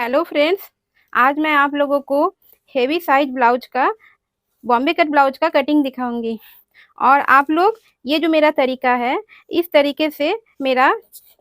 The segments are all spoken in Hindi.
Hello friends. आज मैं आप लोगों को हेवी साइज ब्लाउज का बॉम्बे कट ब्लाउज का कटिंग दिखाऊंगी। और आप लोग ये जो मेरा तरीका है, इस तरीके से मेरा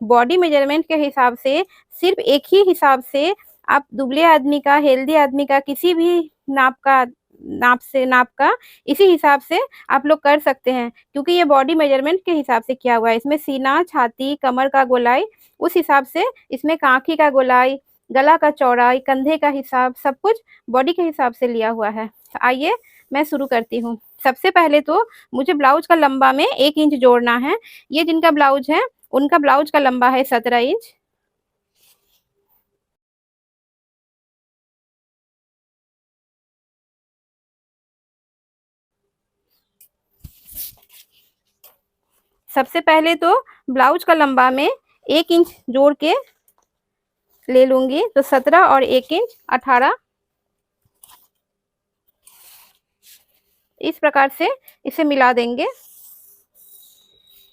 बॉडी मेजरमेंट के हिसाब से सिर्फ एक ही हिसाब से आप दुबले आदमी का, हेल्दी आदमी का, किसी भी नाप का इसी हिसाब से आप लोग कर सकते हैं। क्योंकि ये बॉडी मेजरमेंट के हिसाब से किया हुआ है। इसमें सीना, छाती, कमर का गोलाई उस हिसाब से, इसमें कांखी का गोलाई, गला का चौड़ाई, कंधे का हिसाब, सब कुछ बॉडी के हिसाब से लिया हुआ है। तो आइए मैं शुरू करती हूँ। सबसे पहले तो मुझे ब्लाउज का लंबा में 1 इंच जोड़ना है। ये जिनका ब्लाउज है उनका ब्लाउज का लंबा है 17 इंच। सबसे पहले तो ब्लाउज का लंबा में 1 इंच जोड़ के ले लूंगी। तो 17 और 1 इंच 18, इस प्रकार से इसे मिला देंगे।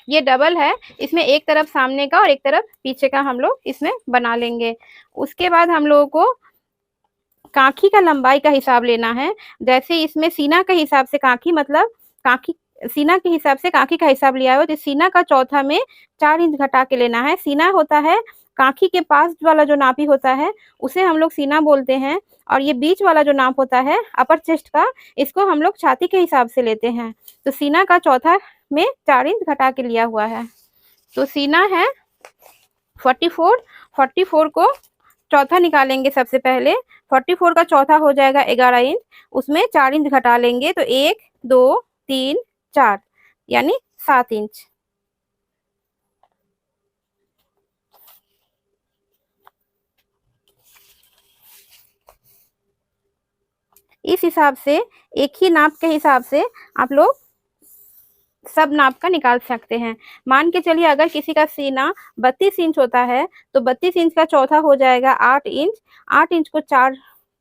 ये डबल है, इसमें एक तरफ सामने का और एक तरफ पीछे का हम लोग इसमें बना लेंगे। उसके बाद हम लोगों को कांखी का लंबाई का हिसाब लेना है। जैसे इसमें सीना के हिसाब से कांखी, मतलब कांखी सीना के हिसाब से कांखी का हिसाब लिया हो तो सीना का चौथा में 4 इंच घटा के लेना है। सीना होता है कांखी के पास वाला जो नापी होता है उसे हम लोग सीना बोलते हैं। और ये बीच वाला जो नाप होता है अपर चेस्ट का, इसको हम लोग छाती के हिसाब से लेते हैं। तो सीना का चौथा में 4 इंच घटा के लिया हुआ है। तो सीना है 44, 44 को चौथा निकालेंगे। सबसे पहले 44 का चौथा हो जाएगा 11 इंच, उसमें 4 इंच घटा लेंगे तो 1 2 3 4 यानी 7 इंच। इस हिसाब से, एक ही नाप के हिसाब से आप लोग सब नाप का निकाल सकते हैं। मान के चलिए अगर किसी का सीना 32 इंच होता है तो 32 इंच का चौथा हो जाएगा 8 इंच। 8 इंच को 4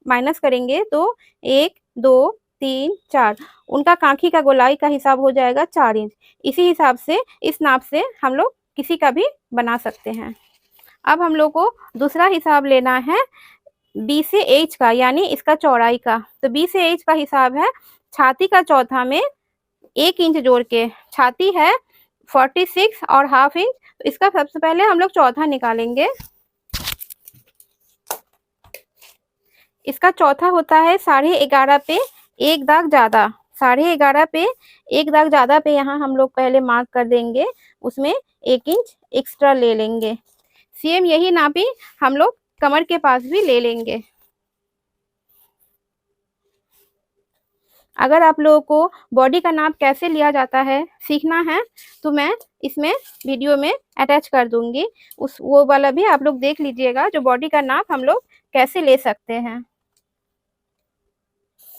माइनस करेंगे तो 1 2 3 4, उनका कांखी का गोलाई का हिसाब हो जाएगा 4 इंच। इसी हिसाब से, इस नाप से हम लोग किसी का भी बना सकते हैं। अब हम लोग को दूसरा हिसाब लेना है बी से एच का, यानी इसका चौड़ाई का। तो बी से एच का हिसाब है छाती का चौथा में 1 इंच जोड़ के। छाती है 46 और हाफ इंच, तो इसका सबसे पहले हम लोग चौथा निकालेंगे। इसका चौथा होता है 11.5 पे 1 दाग ज्यादा। 11.5 पे 1 दाग ज्यादा पे यहाँ हम लोग पहले मार्क कर देंगे, उसमें 1 इंच एक्स्ट्रा ले लेंगे। सेम यही नापी हम लोग कमर के पास भी ले लेंगे। अगर आप लोगों को बॉडी का नाप कैसे लिया जाता है सीखना है तो मैं इसमें वीडियो में अटैच कर दूंगी, वो वाला भी आप लोग देख लीजिएगा, जो बॉडी का नाप हम लोग कैसे ले सकते हैं।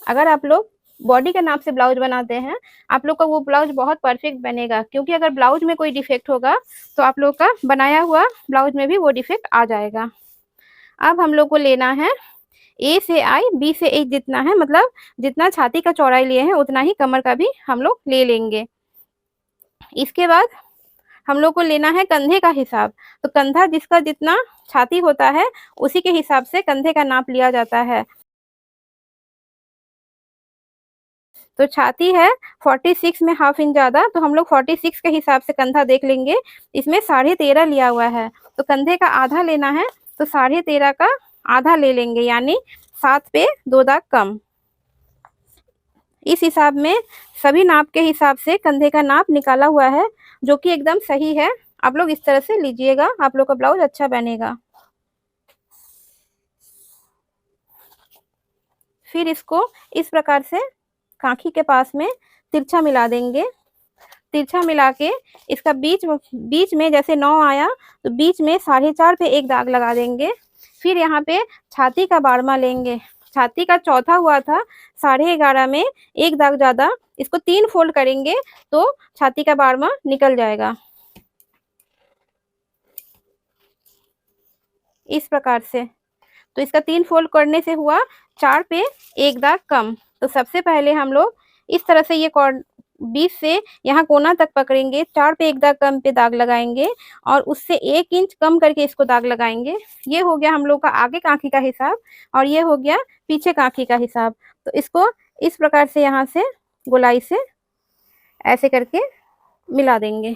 अगर आप लोग बॉडी के नाप से ब्लाउज बनाते हैं, आप लोग का वो ब्लाउज बहुत परफेक्ट बनेगा। क्योंकि अगर ब्लाउज में कोई डिफेक्ट होगा तो आप लोग का बनाया हुआ ब्लाउज में भी वो डिफेक्ट आ जाएगा। अब हम लोग को लेना है ए से आई, बी से एच जितना है, मतलब जितना छाती का चौड़ाई लिए हैं उतना ही कमर का भी हम लोग ले लेंगे। इसके बाद हम लोग को लेना है कंधे का हिसाब। तो कंधा जिसका जितना छाती होता है उसी के हिसाब से कंधे का नाप लिया जाता है। तो छाती है 46 में हाफ इंच ज्यादा, तो हम लोग 46 के हिसाब से कंधा देख लेंगे। इसमें 13.5 लिया हुआ है, तो कंधे का आधा लेना है। तो 13.5 का आधा ले लेंगे, यानी 7 पे 2 दाग कम। इस हिसाब में सभी नाप के हिसाब से कंधे का नाप निकाला हुआ है, जो कि एकदम सही है। आप लोग इस तरह से लीजिएगा, आप लोग का ब्लाउज अच्छा बनेगा। फिर इसको इस प्रकार से कांखी के पास में तिरछा मिला देंगे। तिरछा मिला के इसका बीच में जैसे 9 आया तो बीच में 4.5 पे 1 दाग लगा देंगे। फिर यहाँ पे छाती का बारहवां लेंगे। छाती का चौथा हुआ था 11.5 में 1 दाग ज्यादा, इसको 3 फोल्ड करेंगे तो छाती का बारहवां निकल जाएगा। इस प्रकार से, तो इसका 3 फोल्ड करने से हुआ 4 पे 1 दाग कम। तो सबसे पहले हम लोग इस तरह से ये बीच से यहाँ कोना तक पकड़ेंगे, 4 पे एक दाग कम पे दाग लगाएंगे और उससे 1 इंच कम करके इसको दाग लगाएंगे। ये हो गया हम लोग का आगे कांखी का हिसाब और ये हो गया पीछे कांखी का हिसाब। तो इसको इस प्रकार से यहाँ से गोलाई से ऐसे करके मिला देंगे।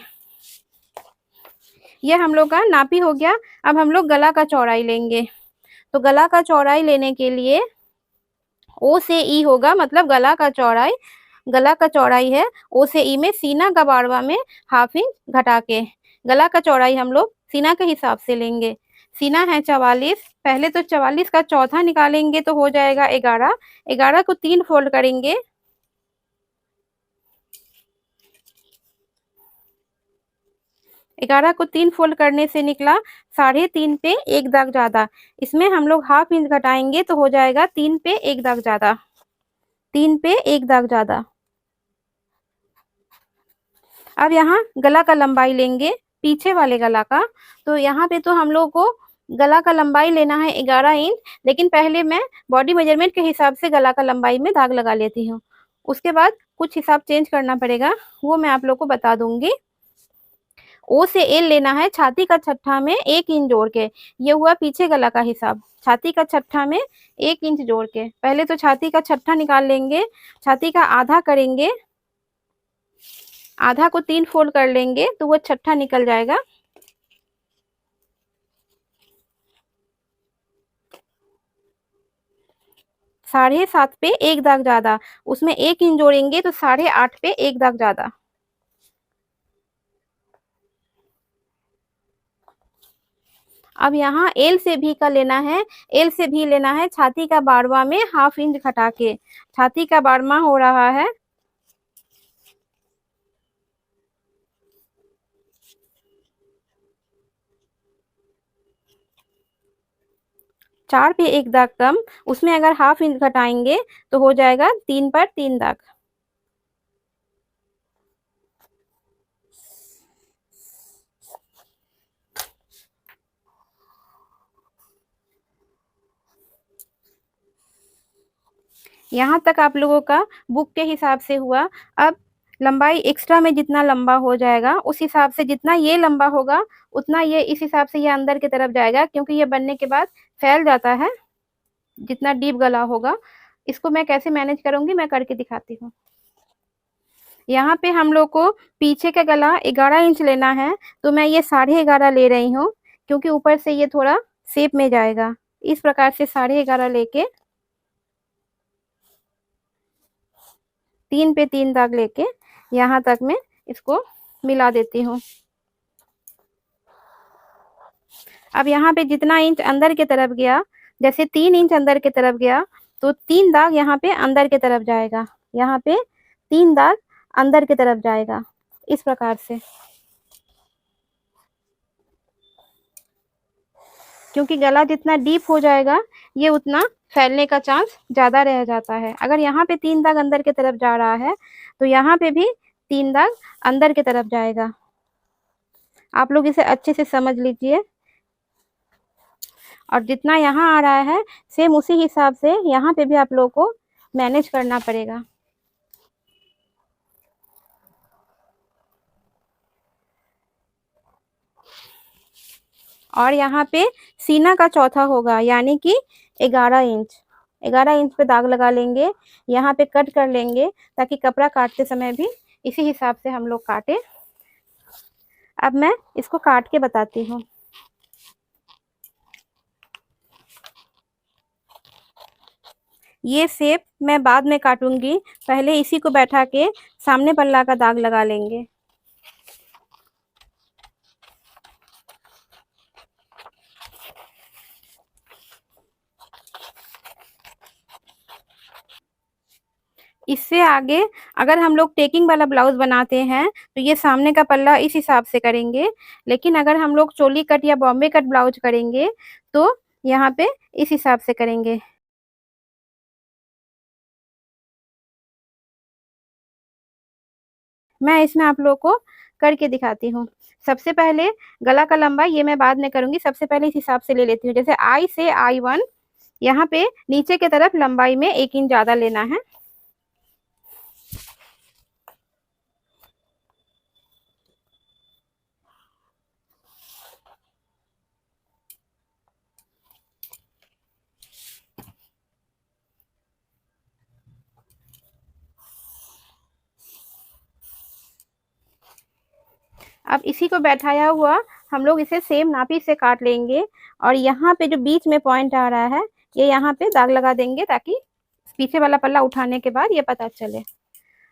ये हम लोग का नापी हो गया। अब हम लोग गला का चौड़ाई लेंगे। तो गला का चौड़ाई लेने के लिए ओ से ई होगा, मतलब गला का चौड़ाई है ओ से ई में सीना का बाड़वा में ½ इंच घटा के गला का चौड़ाई हम लोग सीना के हिसाब से लेंगे। सीना है 44, पहले तो 44 का चौथा निकालेंगे तो हो जाएगा 11। 11 को 3 फोल्ड करेंगे, 11 को 3 फोल्ड करने से निकला 3.5 पे एक दाग ज्यादा। इसमें हम लोग ½ इंच घटाएंगे तो हो जाएगा 3 पे एक दाग ज्यादा, 3 पे एक दाग ज्यादा। अब यहाँ गला का लंबाई लेंगे, पीछे वाले गला का। तो यहाँ पे तो हम लोग को गला का लंबाई लेना है 11 इंच, लेकिन पहले मैं बॉडी मेजरमेंट के हिसाब से गला का लंबाई में दाग लगा लेती हूँ। उसके बाद कुछ हिसाब चेंज करना पड़ेगा, वो मैं आप लोग को बता दूंगी। ओ से एल लेना है छाती का छठा में 1 इंच जोड़ के। ये हुआ पीछे गला का हिसाब, छाती का छठा में 1 इंच जोड़ के। पहले तो छाती का छठा निकाल लेंगे, छाती का आधा करेंगे, आधा को 3 फोल्ड कर लेंगे तो वो छठा निकल जाएगा। साढ़े 7 पे एक दाग ज्यादा, उसमें 1 इंच जोड़ेंगे तो 8.5 पे एक दाग ज्यादा। अब यहाँ एल से भी का लेना है, एल से भी लेना है छाती का बाड़वा में ½ इंच घटा के। छाती का बाड़वा हो रहा है 4 पे एक दाग कम, उसमें अगर ½ इंच घटाएंगे तो हो जाएगा 3 पर 3 दाग। यहाँ तक आप लोगों का बुक के हिसाब से हुआ। अब लंबाई एक्स्ट्रा में जितना लंबा हो जाएगा उस हिसाब से, जितना ये लंबा होगा उतना ये इस हिसाब से ये अंदर की तरफ जाएगा, क्योंकि ये बनने के बाद फैल जाता है जितना डीप गला होगा। इसको मैं कैसे मैनेज करूंगी मैं करके दिखाती हूँ। यहाँ पे हम लोग को पीछे का गला 11 इंच लेना है, तो मैं ये 11.5 ले रही हूँ, क्योंकि ऊपर से ये थोड़ा शेप में जाएगा। इस प्रकार से 11.5 लेके 3 पे 3 दाग लेके यहाँ तक मैं इसको मिला देती हूँ। अब यहाँ पे जितना इंच अंदर की तरफ गया, जैसे 3 इंच अंदर की तरफ गया तो 3 दाग यहाँ पे अंदर की तरफ जाएगा, यहाँ पे 3 दाग अंदर की तरफ जाएगा, इस प्रकार से। क्योंकि गला जितना डीप हो जाएगा ये उतना फैलने का चांस ज्यादा रह जाता है। अगर यहाँ पे 3 दाग अंदर की तरफ जा रहा है तो यहाँ पे भी 3 दाग अंदर की तरफ जाएगा। आप लोग इसे अच्छे से समझ लीजिए। और जितना यहाँ आ रहा है सेम उसी हिसाब से यहाँ पे भी आप लोग को मैनेज करना पड़ेगा। और यहाँ पे सीना का चौथा होगा, यानी कि 11 इंच। 11 इंच पे दाग लगा लेंगे, यहाँ पे कट कर लेंगे ताकि कपड़ा काटते समय भी इसी हिसाब से हम लोग काटे। अब मैं इसको काट के बताती हूँ। ये शेप मैं बाद में काटूंगी, पहले इसी को बैठा के सामने पल्ला का दाग लगा लेंगे। इससे आगे अगर हम लोग टेकिंग वाला ब्लाउज बनाते हैं तो ये सामने का पल्ला इस हिसाब से करेंगे, लेकिन अगर हम लोग चोली कट या बॉम्बे कट ब्लाउज करेंगे तो यहाँ पे इस हिसाब से करेंगे। मैं इसमें आप लोग को करके दिखाती हूँ। सबसे पहले गला का लंबाई ये मैं बाद में करूंगी, सबसे पहले इस हिसाब से ले लेती हूँ। जैसे आई से I1 यहाँ पे नीचे की तरफ लंबाई में 1 इंच ज्यादा लेना है। अब इसी को बैठाया हुआ हम लोग इसे सेम नापी से काट लेंगे और यहाँ पे जो बीच में पॉइंट आ रहा है ये यहाँ पे दाग लगा देंगे ताकि पीछे वाला पल्ला उठाने के बाद ये पता चले।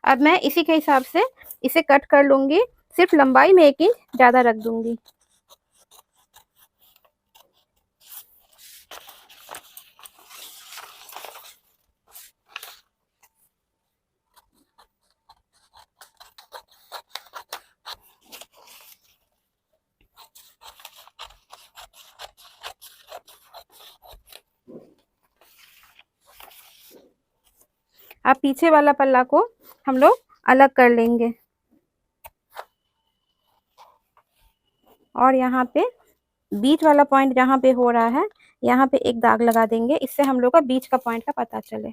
अब मैं इसी के हिसाब से इसे कट कर लूंगी, सिर्फ लंबाई में 1 इंच ज्यादा रख दूंगी। अब पीछे वाला पल्ला को हम लोग अलग कर लेंगे और यहाँ पे बीच वाला पॉइंट जहाँ पे हो रहा है यहाँ पे एक दाग लगा देंगे, इससे हम लोग का बीच का पॉइंट का पता चले।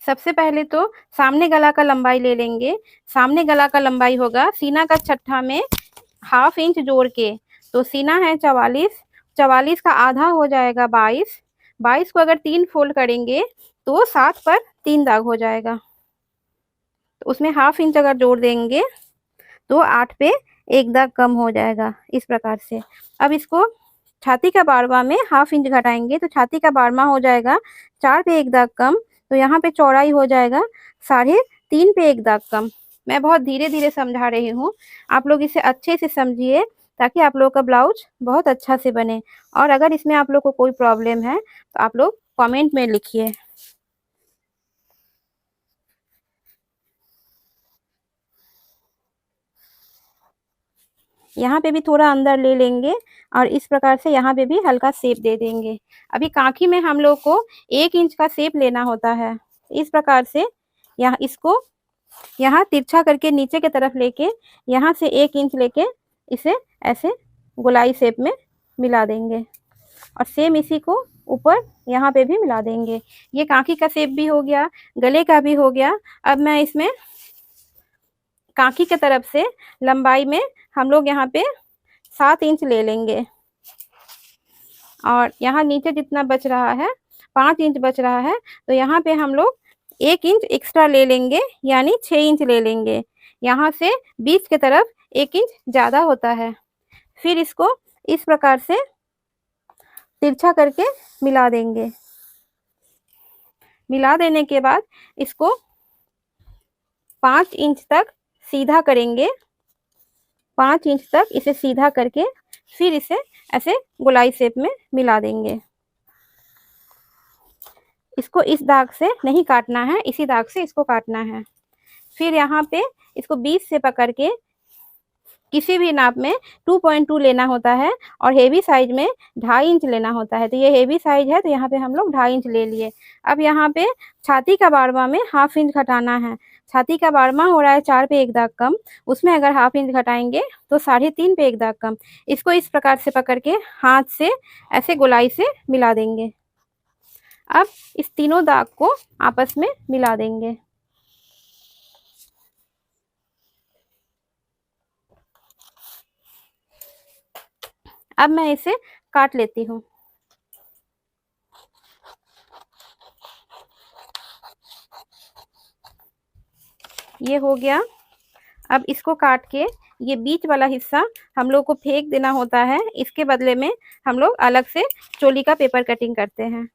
सबसे पहले तो सामने गला का लंबाई ले लेंगे। सामने गला का लंबाई होगा सीना का छठा में 1/2 इंच जोड़ के, तो सीना है 44, 44 का आधा हो जाएगा 22, 22 को अगर 3 फोल्ड करेंगे तो 7 पर 3 दाग हो जाएगा, तो उसमें 1/2 इंच अगर जोड़ देंगे तो 8 पे 1 दाग कम हो जाएगा इस प्रकार से। अब इसको छाती का 12वां में 1/2 इंच घटाएंगे तो छाती का 12वां हो जाएगा 4 पे 1 दाग कम, तो यहाँ पे चौड़ाई हो जाएगा 3.5 पे 1 दाग कम। मैं बहुत धीरे धीरे समझा रही हूँ, आप लोग इसे अच्छे से समझिए ताकि आप लोग का ब्लाउज बहुत अच्छा से बने। और अगर इसमें आप लोग को कोई प्रॉब्लम है तो आप लोग कमेंट में लिखिए। यहाँ पे भी थोड़ा अंदर ले लेंगे और इस प्रकार से यहाँ पे भी हल्का शेप दे देंगे। अभी कांखी में हम लोग को 1 इंच का शेप लेना होता है। इस प्रकार से यहाँ इसको यहाँ तिरछा करके नीचे की तरफ लेके यहाँ से 1 इंच लेके इसे ऐसे गोलाई शेप में मिला देंगे और सेम इसी को ऊपर यहाँ पे भी मिला देंगे। ये कांखी का शेप भी हो गया, गले का भी हो गया। अब मैं इसमें कांखी की तरफ से लंबाई में हम लोग यहाँ पे 7 इंच ले लेंगे और यहाँ नीचे जितना बच रहा है 5 इंच बच रहा है, तो यहाँ पे हम लोग 1 इंच एक्स्ट्रा ले लेंगे यानी 6 इंच ले लेंगे। यहाँ से बीच की तरफ 1 इंच ज़्यादा होता है। फिर इसको इस प्रकार से तिरछा करके मिला देंगे। मिला देने के बाद इसको 5 इंच तक सीधा करेंगे, 5 इंच तक इसे सीधा करके फिर इसे ऐसे गोलाई शेप में मिला देंगे। इसको इस दाग से नहीं काटना है, इसी दाग से इसको काटना है। फिर यहाँ पे इसको बीच से पकड़ के किसी भी नाप में 2.2 लेना होता है और हेवी साइज में 2.5 इंच लेना होता है। तो ये हेवी साइज है तो यहाँ पे हम लोग 2.5 इंच ले लिए। अब यहाँ पे छाती का 12वां में 1/2 इंच घटाना है। छाती का 12वां हो रहा है 4 पे 1 दाग कम, उसमें अगर 1/2 इंच घटाएंगे तो 3.5 पे 1 दाग कम। इसको इस प्रकार से पकड़ के हाथ से ऐसे गोलाई से मिला देंगे। अब इस तीनों दाग को आपस में मिला देंगे। अब मैं इसे काट लेती हूँ। ये हो गया। अब इसको काट के ये बीच वाला हिस्सा हम लोग को फेंक देना होता है, इसके बदले में हम लोग अलग से चोली का पेपर कटिंग करते हैं।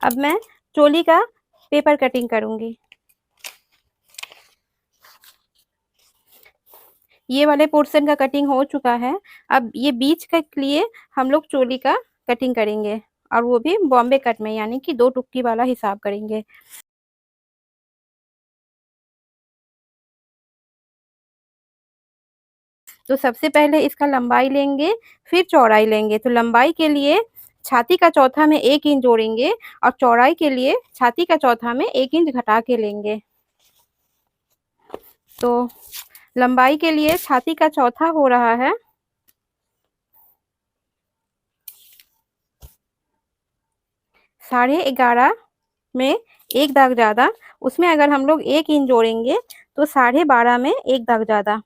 अब मैं चोली का पेपर कटिंग करूंगी। ये वाले पोर्शन का कटिंग हो चुका है। अब ये बीच के लिए हम लोग चोली का कटिंग करेंगे और वो भी बॉम्बे कट में, यानी कि 2 टुक्की वाला हिसाब करेंगे। तो सबसे पहले इसका लंबाई लेंगे फिर चौड़ाई लेंगे। तो लंबाई के लिए छाती का चौथा में 1 इंच जोड़ेंगे और चौड़ाई के लिए छाती का चौथा में 1 इंच घटा के लेंगे। तो लंबाई के लिए छाती का चौथा हो रहा है 11.5 में 1 दाग ज़्यादा, उसमें अगर हम लोग 1 इंच जोड़ेंगे तो 12.5 में 1 दाग ज़्यादा,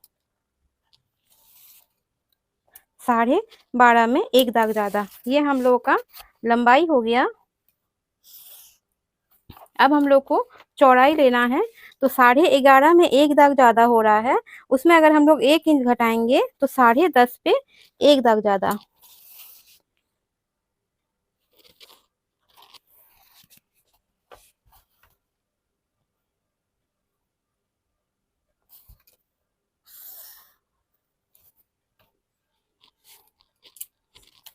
12.5 में 1 दाग ज़्यादा, ये हम लोगों का लंबाई हो गया। अब हम लोग को चौड़ाई लेना है, तो 11.5 में 1 दाग ज़्यादा हो रहा है, उसमें अगर हम लोग 1 इंच घटाएंगे तो 10.5 पे 1 दाग ज़्यादा।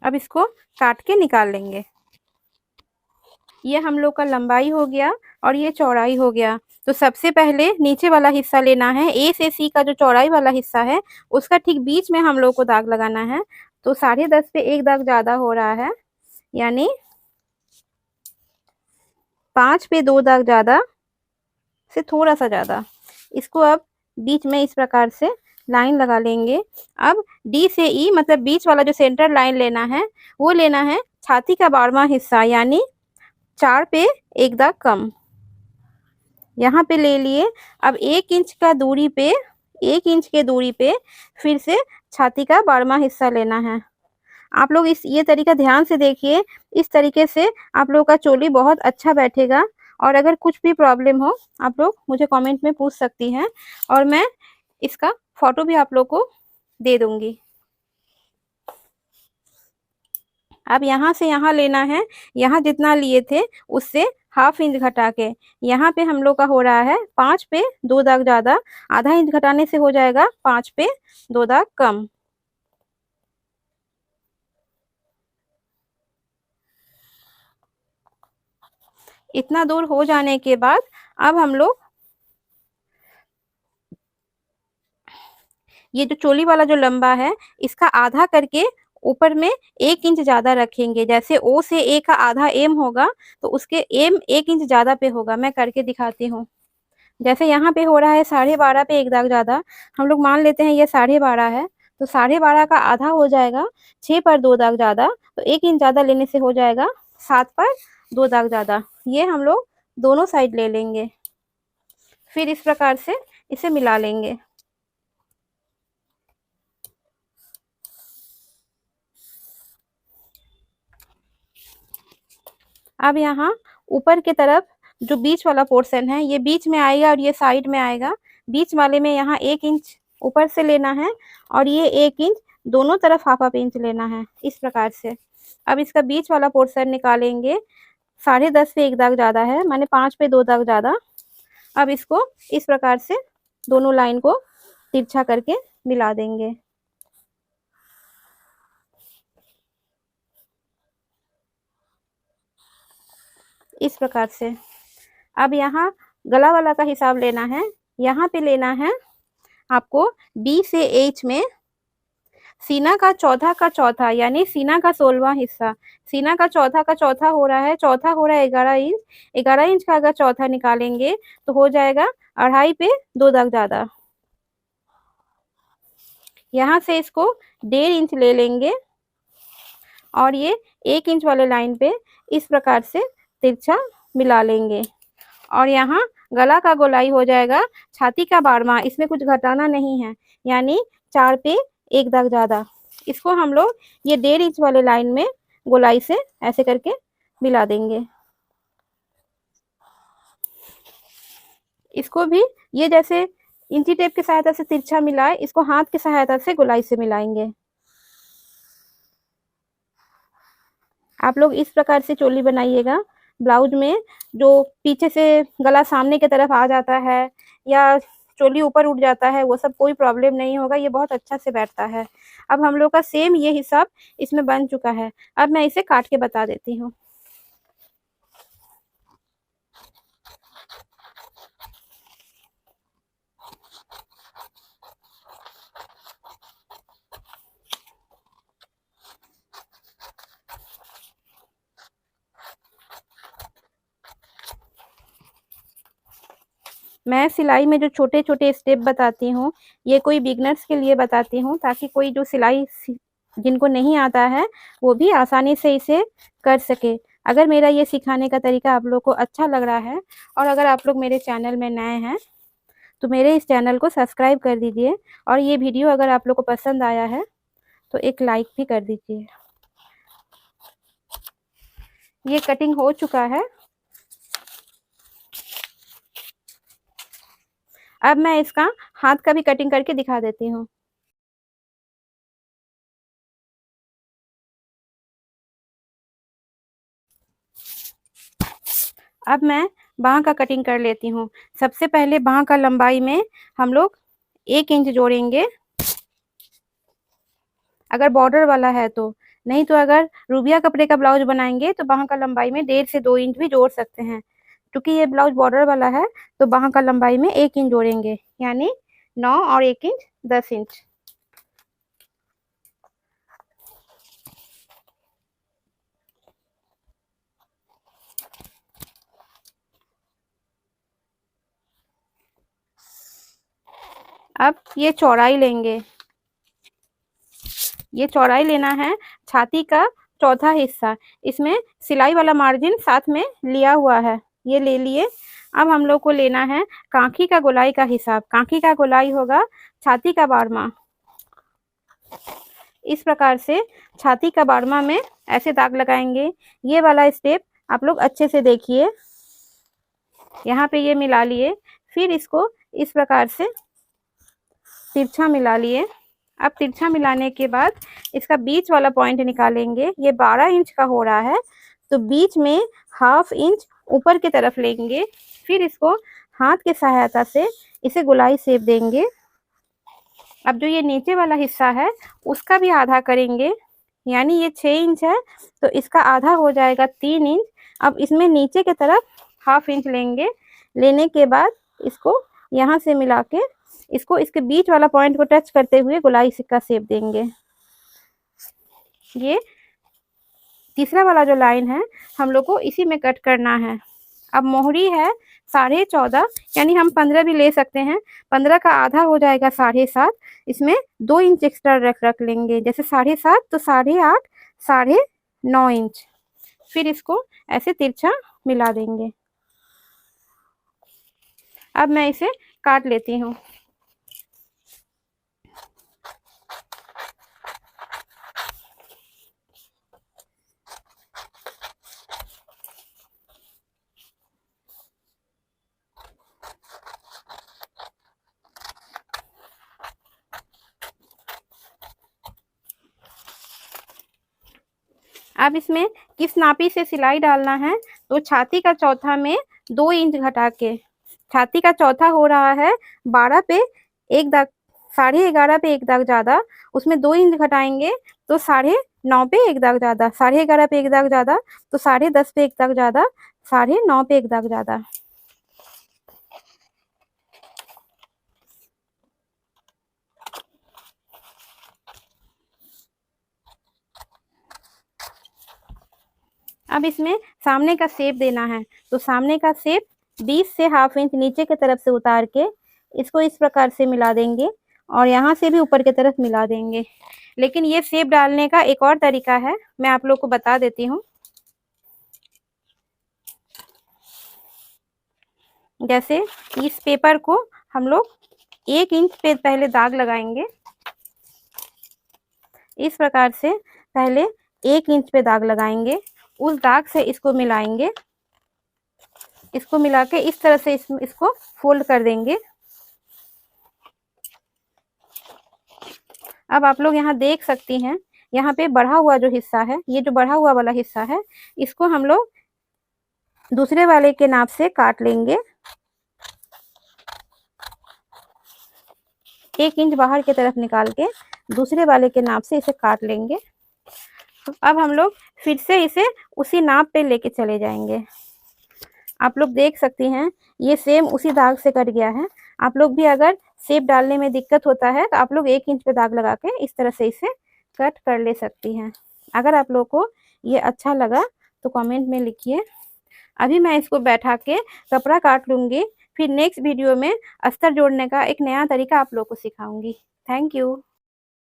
अब इसको काट के निकाल लेंगे। ये हम लोग का लंबाई हो गया और ये चौड़ाई हो गया। तो सबसे पहले नीचे वाला हिस्सा लेना है, ए से सी का जो चौड़ाई वाला हिस्सा है उसका ठीक बीच में हम लोग को दाग लगाना है। तो 10.5 पे 1 दाग ज़्यादा हो रहा है, यानी 5 पे 2 दाग ज़्यादा से थोड़ा सा ज़्यादा। इसको अब बीच में इस प्रकार से लाइन लगा लेंगे। अब डी से ई मतलब बीच वाला जो सेंटर लाइन लेना है वो लेना है छाती का 12वां हिस्सा, यानी 4 पे 1 दाग कम, यहाँ पे ले लिए। अब 1 इंच का दूरी पे 1 इंच के दूरी पे फिर से छाती का 12वां हिस्सा लेना है। आप लोग ये तरीका ध्यान से देखिए, इस तरीके से आप लोगों का चोली बहुत अच्छा बैठेगा। और अगर कुछ भी प्रॉब्लम हो आप लोग मुझे कमेंट में पूछ सकती हैं और मैं इसका फोटो भी आप लोग को दे दूंगी। अब यहाँ से यहाँ लेना है, यहाँ जितना लिए थे उससे ½ इंच घटा के, यहाँ पे हम लोग का हो रहा है 5 पे 2 दाग ज़्यादा, आधा इंच घटाने से हो जाएगा 5 पे 2 दाग कम। इतना दूर हो जाने के बाद अब हम लोग ये जो चोली वाला जो लंबा है इसका आधा करके ऊपर में 1 इंच ज़्यादा रखेंगे। जैसे ओ से ए का आधा एम होगा तो उसके एम 1 इंच ज़्यादा पे होगा। मैं करके दिखाती हूँ। जैसे यहाँ पे हो रहा है 12.5 पे 1 दाग ज़्यादा, हम लोग मान लेते हैं ये 12.5 है, तो 12.5 का आधा हो जाएगा 6 पर 2 दाग ज़्यादा, तो 1 इंच ज़्यादा लेने से हो जाएगा 7 पर 2 दाग ज़्यादा। ये हम लोग दोनों साइड ले लेंगे, फिर इस प्रकार से इसे मिला लेंगे। अब यहाँ ऊपर की तरफ जो बीच वाला पोर्शन है ये बीच में आएगा और ये साइड में आएगा। बीच वाले में यहाँ 1 इंच ऊपर से लेना है और ये 1 इंच दोनों तरफ ½ इंच लेना है, इस प्रकार से। अब इसका बीच वाला पोर्शन निकालेंगे। 10.5 पे 1 दाग ज़्यादा है, माने 5 पे 2 दाग ज़्यादा। अब इसको इस प्रकार से दोनों लाइन को तिरछा करके मिला देंगे, इस प्रकार से। अब यहाँ गला वाला का हिसाब लेना है। यहाँ पे लेना है आपको बी से एच में सीना का चौथा का चौथा, यानी सीना का 16वां हिस्सा। सीना का चौथा हो रहा है, चौथा हो रहा है 11 इंच। 11 इंच का अगर चौथा निकालेंगे तो हो जाएगा 2.5 पे 2 दाग ज़्यादा। यहाँ से इसको 1.5 इंच ले लेंगे और ये 1 इंच वाले लाइन पे इस प्रकार से तिरछा मिला लेंगे। और यहाँ गला का गोलाई हो जाएगा छाती का 12वां, इसमें कुछ घटाना नहीं है, यानी 4 पे 1 दाग ज़्यादा। इसको हम लोग ये 1.5 इंच वाले लाइन में गोलाई से ऐसे करके मिला देंगे। इसको भी ये जैसे इंची टेप की सहायता से तिरछा मिलाए, इसको हाथ की सहायता से गोलाई से मिलाएंगे। आप लोग इस प्रकार से चोली बनाइएगा। ब्लाउज में जो पीछे से गला सामने की तरफ आ जाता है या चोली ऊपर उठ जाता है वो सब कोई प्रॉब्लम नहीं होगा, ये बहुत अच्छा से बैठता है। अब हम लोग का सेम ये हिसाब इसमें बन चुका है। अब मैं इसे काट के बता देती हूँ। मैं सिलाई में जो छोटे छोटे स्टेप बताती हूँ, ये कोई बिगनर्स के लिए बताती हूँ, ताकि कोई जो सिलाई जिनको नहीं आता है वो भी आसानी से इसे कर सके। अगर मेरा ये सिखाने का तरीका आप लोग को अच्छा लग रहा है और अगर आप लोग मेरे चैनल में नए हैं तो मेरे इस चैनल को सब्सक्राइब कर दीजिए और ये वीडियो अगर आप लोग को पसंद आया है तो एक लाइक भी कर दीजिए। ये कटिंग हो चुका है। अब मैं इसका हाथ का भी कटिंग करके दिखा देती हूँ। अब मैं बाह का कटिंग कर लेती हूँ। सबसे पहले बाह का लंबाई में हम लोग 1 इंच जोड़ेंगे, अगर बॉर्डर वाला है तो। नहीं तो अगर रूबिया कपड़े का ब्लाउज बनाएंगे तो बाह का लंबाई में 1.5 से 2 इंच भी जोड़ सकते हैं। क्योंकि ये ब्लाउज बॉर्डर वाला है तो बाह का लंबाई में 1 इंच जोड़ेंगे, यानी 9 और 1 इंच 10 इंच। अब ये चौड़ाई लेंगे। ये चौड़ाई लेना है छाती का चौथा हिस्सा। इसमें सिलाई वाला मार्जिन साथ में लिया हुआ है, ये ले लिए। अब हम लोग को लेना है कांखी का गोलाई का हिसाब। कांखी का गोलाई होगा छाती का 12वां। इस प्रकार से छाती का 12वां में ऐसे दाग लगाएंगे। ये वाला स्टेप आप लोग अच्छे से देखिए। यहाँ पे ये मिला लिए, फिर इसको इस प्रकार से तिरछा मिला लिए। अब तिरछा मिलाने के बाद इसका बीच वाला पॉइंट निकालेंगे। ये 12 इंच का हो रहा है तो बीच में 1/2 इंच ऊपर की तरफ लेंगे। फिर इसको हाथ की सहायता से इसे गोलाई शेप देंगे। अब जो ये नीचे वाला हिस्सा है उसका भी आधा करेंगे, यानी ये 6 इंच है तो इसका आधा हो जाएगा 3 इंच। अब इसमें नीचे की तरफ 1/2 इंच लेंगे। लेने के बाद इसको यहाँ से मिला के इसको इसके बीच वाला पॉइंट को टच करते हुए गोलाई का शेप देंगे। ये तीसरा वाला जो लाइन है हम लोग को इसी में कट करना है। अब मोहरी है 14.5, यानी हम 15 भी ले सकते हैं। 15 का आधा हो जाएगा 7.5। इसमें 2 इंच एक्स्ट्रा रख लेंगे, जैसे 7.5 तो 8.5, 9.5 इंच। फिर इसको ऐसे तिरछा मिला देंगे। अब मैं इसे काट लेती हूँ। अब इसमें किस नापी से सिलाई डालना है तो छाती का चौथा में 2 इंच घटा के, छाती का चौथा हो रहा है 12 पे एक दाग, 11.5 पे एक दाग ज्यादा, उसमें 2 इंच घटाएंगे तो 9.5 पे एक दाग ज्यादा, 11.5 पे एक दाग ज्यादा तो 10.5 पे एक दाग ज्यादा, 9.5 पे एक दाग ज्यादा। अब इसमें सामने का शेप देना है तो सामने का शेप 20 से 1/2 इंच नीचे की तरफ से उतार के इसको इस प्रकार से मिला देंगे और यहाँ से भी ऊपर की तरफ मिला देंगे। लेकिन ये शेप डालने का एक और तरीका है, मैं आप लोग को बता देती हूँ। जैसे इस पेपर को हम लोग 1 इंच पे पहले दाग लगाएंगे। इस प्रकार से पहले 1 इंच पे दाग लगाएंगे, उस दाग से इसको मिलाएंगे। इसको मिला के इस तरह से इसको फोल्ड कर देंगे। अब आप लोग यहाँ देख सकती हैं, यहाँ पे बढ़ा हुआ जो हिस्सा है, ये जो बढ़ा हुआ वाला हिस्सा है, इसको हम लोग दूसरे वाले के नाप से काट लेंगे। 1 इंच बाहर की तरफ निकाल के दूसरे वाले के नाप से इसे काट लेंगे। अब हम लोग फिर से इसे उसी नाप पे लेके चले जाएंगे। आप लोग देख सकती हैं ये सेम उसी दाग से कट गया है। आप लोग भी अगर शेप डालने में दिक्कत होता है तो आप लोग 1 इंच पे दाग लगा के इस तरह से इसे कट कर ले सकती हैं। अगर आप लोग को ये अच्छा लगा तो कमेंट में लिखिए। अभी मैं इसको बैठा के कपड़ा काट लूँगी, फिर नेक्स्ट वीडियो में अस्तर जोड़ने का एक नया तरीका आप लोग को सिखाऊंगी। Thank you.